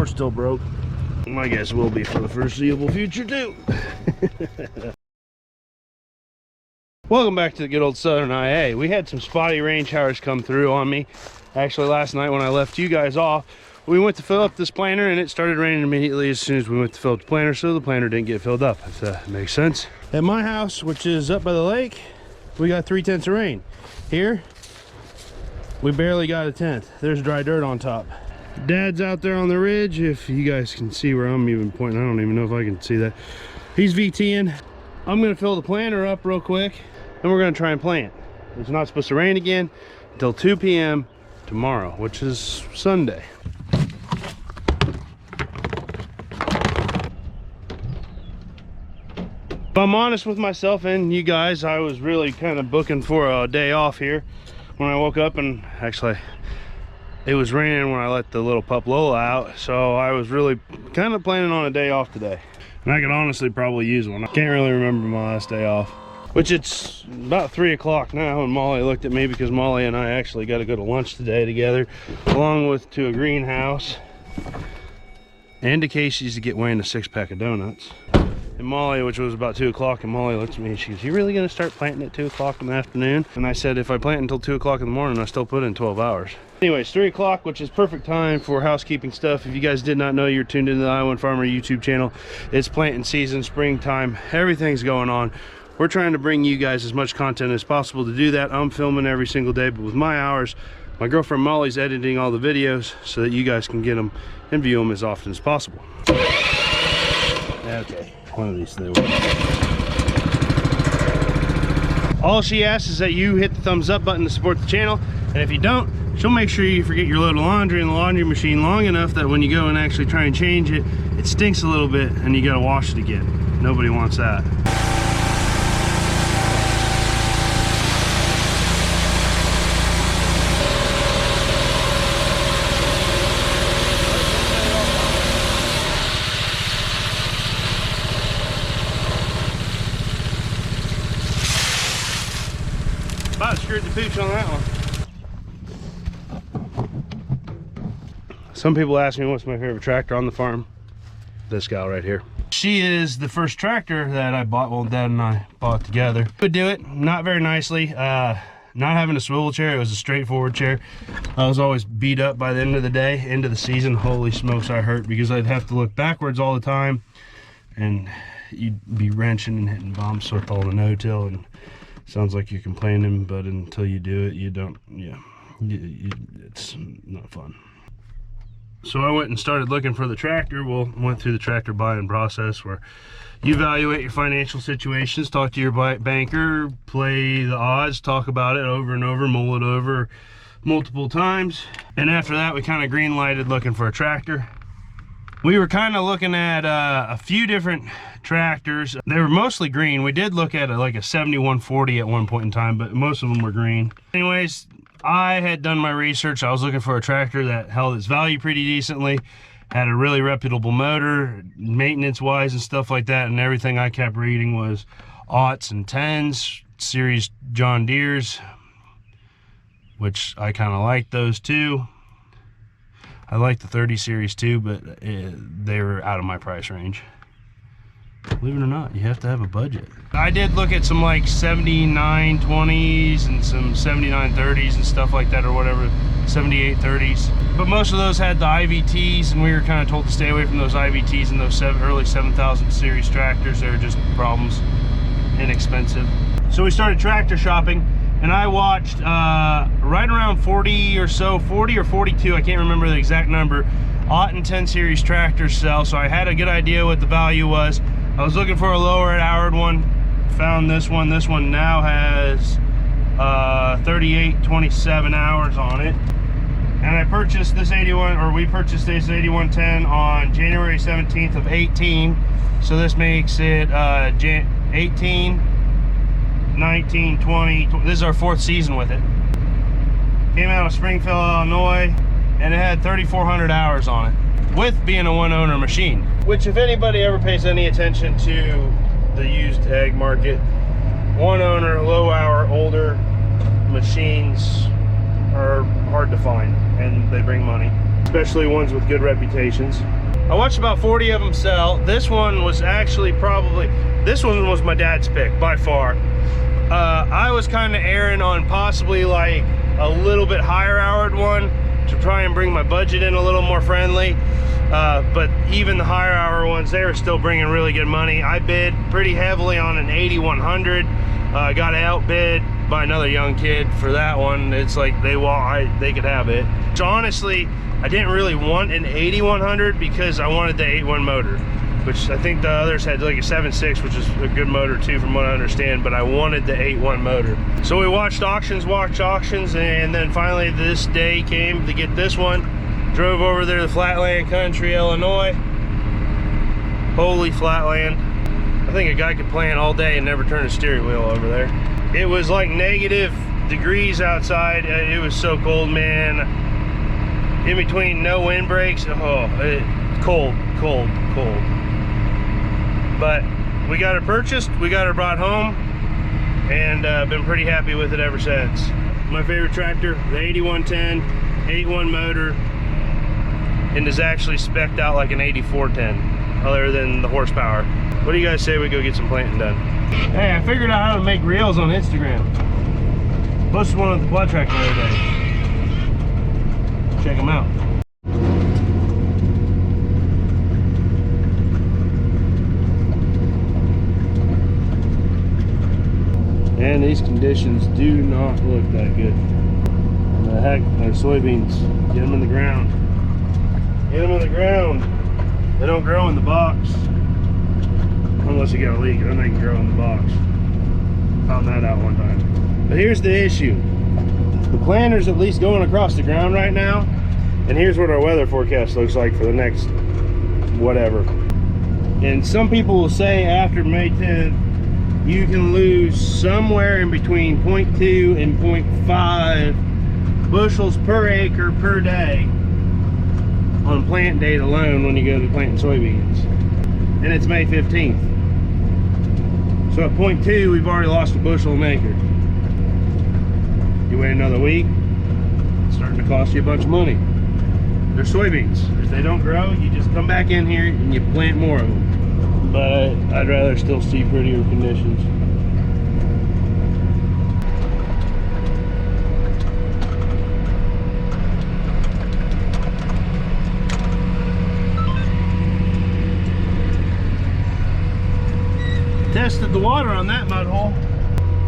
door's still broke. My guess will be for the foreseeable future too. Welcome back to the good old Southern IA. We had some spotty rain showers come through on me. Actually, last night when I left you guys off, we went to fill up this planter and it started raining immediately as soon as we went to fill up the planter, so the planter didn't get filled up, if that makes sense. At my house, which is up by the lake, we got 3/10 of rain. Here, we barely got 1/10. There's dry dirt on top. Dad's out there on the ridge, if you guys can see where I'm even pointing. I don't even know if I can see that. He's VTing. I'm gonna fill the planter up real quick and we're gonna try and plant. It's not supposed to rain again until 2 p.m. tomorrow, which is Sunday. If I'm honest with myself and you guys, I was really kind of booking for a day off here when I woke up, and actually it was raining when I let the little pup Lola out, so I was really kind of planning on a day off today. And I could honestly probably use one. I can't really remember my last day off, which it's about 3 o'clock now, and Molly looked at me because Molly and I actually got to go to lunch today together, along with to a greenhouse and to Casey's to get Wayne a 6-pack of donuts. And Molly, which was about 2 o'clock, and Molly looked at me and she goes, "You really gonna start planting at 2 o'clock in the afternoon?" And I said, if I plant until 2 o'clock in the morning, I still put in 12 hours. Anyways, 3 o'clock, which is perfect time for housekeeping stuff. If you guys did not know, you're tuned into the iowANFarmer YouTube channel. It's planting season, springtime, everything's going on. We're trying to bring you guys as much content as possible. To do that, I'm filming every single day, but with my hours, my girlfriend Molly's editing all the videos so that you guys can get them and view them as often as possible. Okay, one of these things. All she asks is that you hit the thumbs up button to support the channel, and if you don't, she'll make sure you forget your load of laundry in the laundry machine long enough that when you go and actually try and change it, it stinks a little bit and you gotta wash it again. Nobody wants that. About screwed the pooch on that one. Some people ask me what's my favorite tractor on the farm. This gal right here. She is the first tractor that I bought, well, Dad and I bought together. Would do it, not very nicely. Not having a swivel chair, it was a straightforward chair. I was always beat up by the end of the day, end of the season. Holy smokes, I hurt because I'd have to look backwards all the time and you'd be wrenching and hitting bumps with all the no-till, and sounds like you're complaining, but until you do it, you don't, yeah, it's not fun. So I went and started looking for the tractor. Well, went through the tractor buying process where you evaluate your financial situations, talk to your banker, play the odds, talk about it over and over, mull it over multiple times. And after that, we kind of green lighted looking for a tractor. We were kind of looking at a few different tractors. They were mostly green. We did look at like a 7140 at one point in time, but most of them were green. Anyways, I had done my research. I was looking for a tractor that held its value pretty decently, had a really reputable motor, maintenance wise and stuff like that, and everything I kept reading was aughts and 10s, series John Deere's, which I kind of like those too. I like the 30 series too, but they were out of my price range. Believe it or not, you have to have a budget. I did look at some like 7920s and some 7930s and stuff like that, or whatever, 7830s. But most of those had the IVTs, and we were kind of told to stay away from those IVTs and those early 7000 series tractors. They're just problems, inexpensive. So we started tractor shopping, and I watched right around 40 or so, 40 or 42, I can't remember the exact number, aught and 10 series tractors sell, so I had a good idea what the value was. I was looking for a lower hourred one, found this one. This one now has 3827 hours on it. And I purchased this 81, or we purchased this 8110 on January 17th of 18. So this makes it 18, 19, 20, this is our 4th season with it. Came out of Springfield, Illinois, and it had 3,400 hours on it, with being a one-owner machine. Which, if anybody ever pays any attention to the used ag market, one-owner, low-hour, older machines are hard to find, and they bring money. especially ones with good reputations. I watched about 40 of them sell. This one was actually this one was my dad's pick by far. I was kind of erring on possibly like a little bit higher houred one to try and bring my budget in a little more friendly. But even the higher hour ones, they were still bringing really good money. I bid pretty heavily on an 8100. Got outbid by another young kid for that one. It's like they could have it. So honestly, I didn't really want an 8100 because I wanted the 8.1 motor, which I think the others had like a 7.6, which is a good motor too from what I understand, but I wanted the 8.1 motor. So we watched auctions, and then finally this day came to get this one. Drove over there to Flatland Country, Illinois. Holy flatland. I think a guy could plan all day and never turn a steering wheel over there. It was like negative degrees outside. It was so cold, man. In between no windbreaks. Cold. But we got her purchased, we got her brought home, and been pretty happy with it ever since. My favorite tractor, the 8110, 8.1 motor, and is actually spec'd out like an 8410, other than the horsepower. What do you guys say we go get some planting done? Hey, I figured out how to make reels on Instagram. Posted one with the quad track the other day. Check them out. And these conditions do not look that good. The heck, they're soybeans. Get them in the ground. Get them in the ground. They don't grow in the box. Unless you got a leak, then they can grow in the box. Found that out one time. But here's the issue. The planter's at least going across the ground right now. And here's what our weather forecast looks like for the next whatever. And some people will say after May 10th, you can lose somewhere in between 0.2 and 0.5 bushels per acre per day on plant date alone when you go to planting soybeans. And it's May 15th. So at 0.2, we've already lost a bushel an acre. You wait another week, it's starting to cost you a bunch of money. They're soybeans. If they don't grow, you just come back in here and you plant more of them. But I'd rather still see prettier conditions. Tested the water on that mud hole.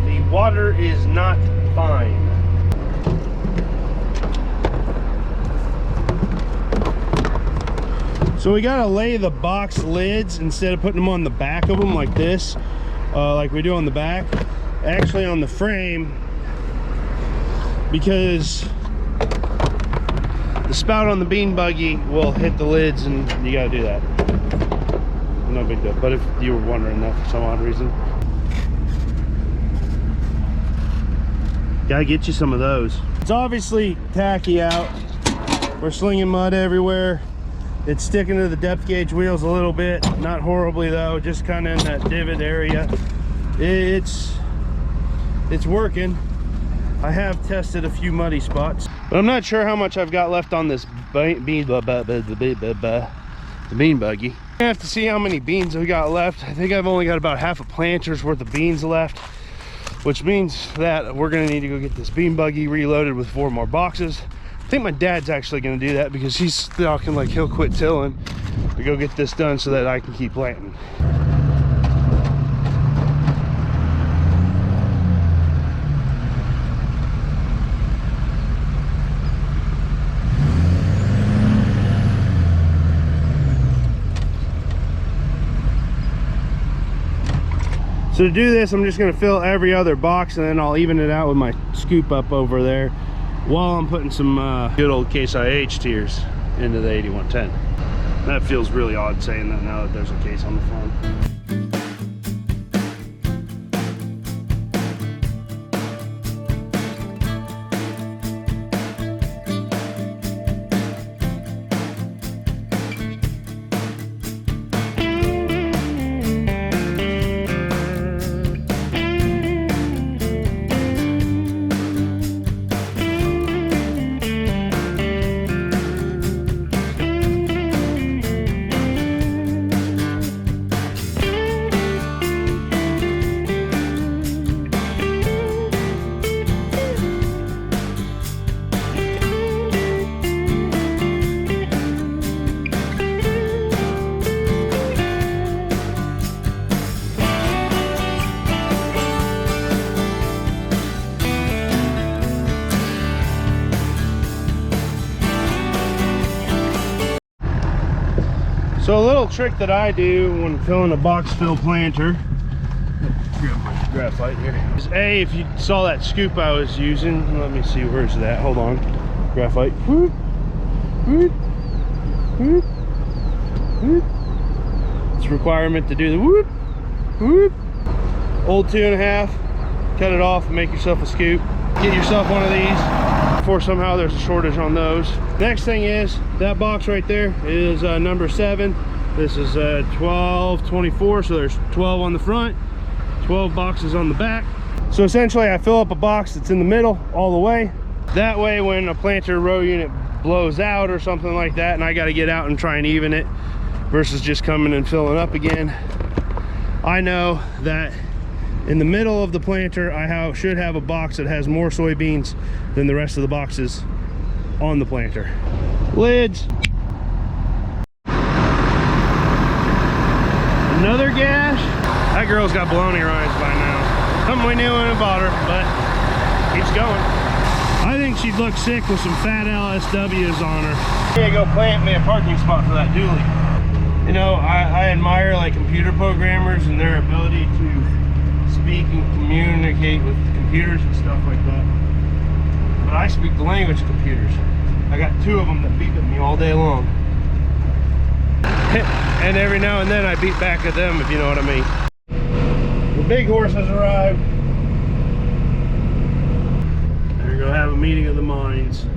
The water is not fine. So we gotta lay the box lids instead of putting them on the back of them like this, like we do on the back, actually on the frame, because the spout on the bean buggy will hit the lids and you gotta do that. No big deal, but if you were wondering that for some odd reason. Gotta get you some of those. It's obviously tacky out. We're slinging mud everywhere. It's sticking to the depth gauge wheels a little bit, not horribly though, just kind of in that divot area. It's working. I have tested a few muddy spots, but I'm not sure how much I've got left on this bean buggy. I have to see how many beans we got left. I think I've only got about half a planter's worth of beans left, which means that we're gonna need to go get this bean buggy reloaded with 4 more boxes. I think my dad's actually gonna do that because he's talking like he'll quit tilling to go get this done so that I can keep planting. So to do this, I'm just gonna fill every other box and then I'll even it out with my scoop up over there while I'm putting some good old Case IH tiers into the 8110. That feels really odd saying that now that there's a case on the farm. So a little trick that I do when filling a box fill planter, grab my graphite here, is if you saw that scoop I was using, let me see, where's that? Hold on. Graphite. Whoop, whoop, whoop, whoop. It's a requirement to do the whoop, whoop. Old 2.5, cut it off and make yourself a scoop. Get yourself one of these before somehow there's a shortage on those. Next thing is, that box right there is number 7. This is 1224, so there's 12 on the front, 12 boxes on the back. So essentially I fill up a box that's in the middle all the way. That way when a planter row unit blows out or something like that and I got to get out and try and even it versus just coming and filling up again, I know that in the middle of the planter I should have a box that has more soybeans than the rest of the boxes on the planter. Lids. Another gash. That girl's got baloney rinds by now. Something we knew when we bought her, but keeps going. I think she'd look sick with some fat LSWs on her. Yeah, go plant me a parking spot for that dually. You know, I admire like computer programmers and their ability to speak and communicate with computers and stuff like that. But I speak the language of computers. I got 2 of them that beep at me all day long. And every now and then I beat back at them, if you know what I mean. The big horse has arrived. They're gonna have a meeting of the minds.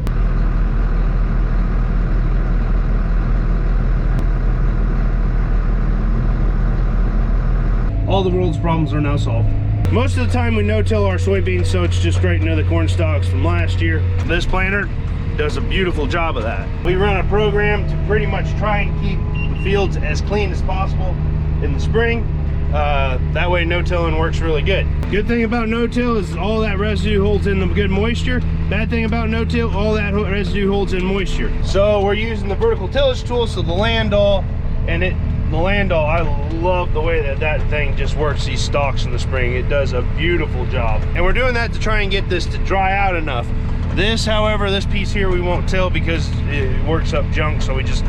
All the world's problems are now solved. Most of the time we no-till our soybeans, so it's just straight into the corn stalks from last year. This planter does a beautiful job of that. We run a program to pretty much try and keep the fields as clean as possible in the spring. That way no-tilling works really good. Good thing about no-till is all that residue holds in the good moisture. Bad thing about no-till, all that residue holds in moisture. So we're using the vertical tillage tool, so the Landau, and the Landau, I love the way that thing just works these stalks in the spring. It does a beautiful job. And we're doing that to try and get this to dry out enough. This, however, this piece here we won't till because it works up junk, so we just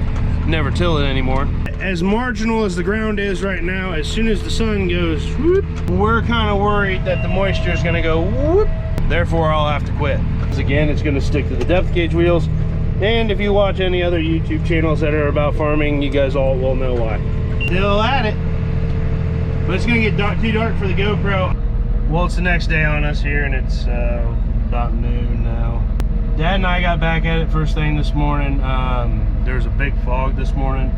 never till it anymore. As marginal as the ground is right now, as soon as the sun goes whoop, we're kind of worried that the moisture is going to go whoop. Therefore, I'll have to quit. Because again, it's going to stick to the depth gauge wheels. And if you watch any other YouTube channels that are about farming, you guys all will know why. Still at it, but it's gonna get too dark for the GoPro. Well, it's the next day on us here, and it's about noon now. Dad and I got back at it first thing this morning. There's a big fog this morning,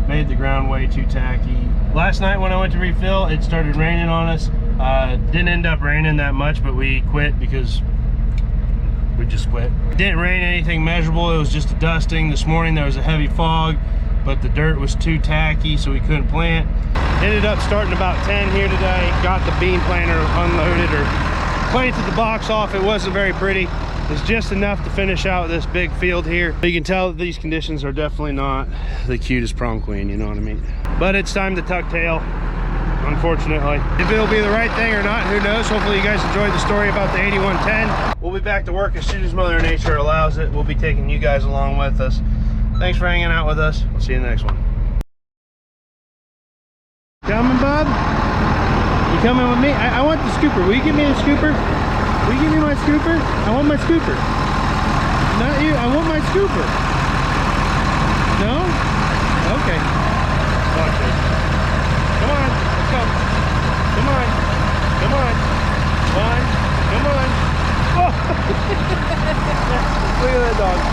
made the ground way too tacky. Last night when I went to refill, it started raining on us. Didn't end up raining that much, but we quit because we just quit. It didn't rain anything measurable, it was just a dusting. This morning there was a heavy fog, but the dirt was too tacky, so we couldn't plant. Ended up starting about 10 here today. Got the bean planter unloaded or planted the box off. It wasn't very pretty. It's just enough to finish out this big field here. You can tell that these conditions are definitely not the cutest prom queen, you know what I mean? But it's time to tuck tail, unfortunately. If it'll be the right thing or not, who knows? Hopefully you guys enjoyed the story about the 8110. We'll be back to work as soon as Mother Nature allows it. We'll be taking you guys along with us. Thanks for hanging out with us. We'll see you in the next one. Coming, Bob? You coming with me? I want the scooper. Will you give me the scooper? Will you give me my scooper? I want my scooper. Not you. I want my scooper.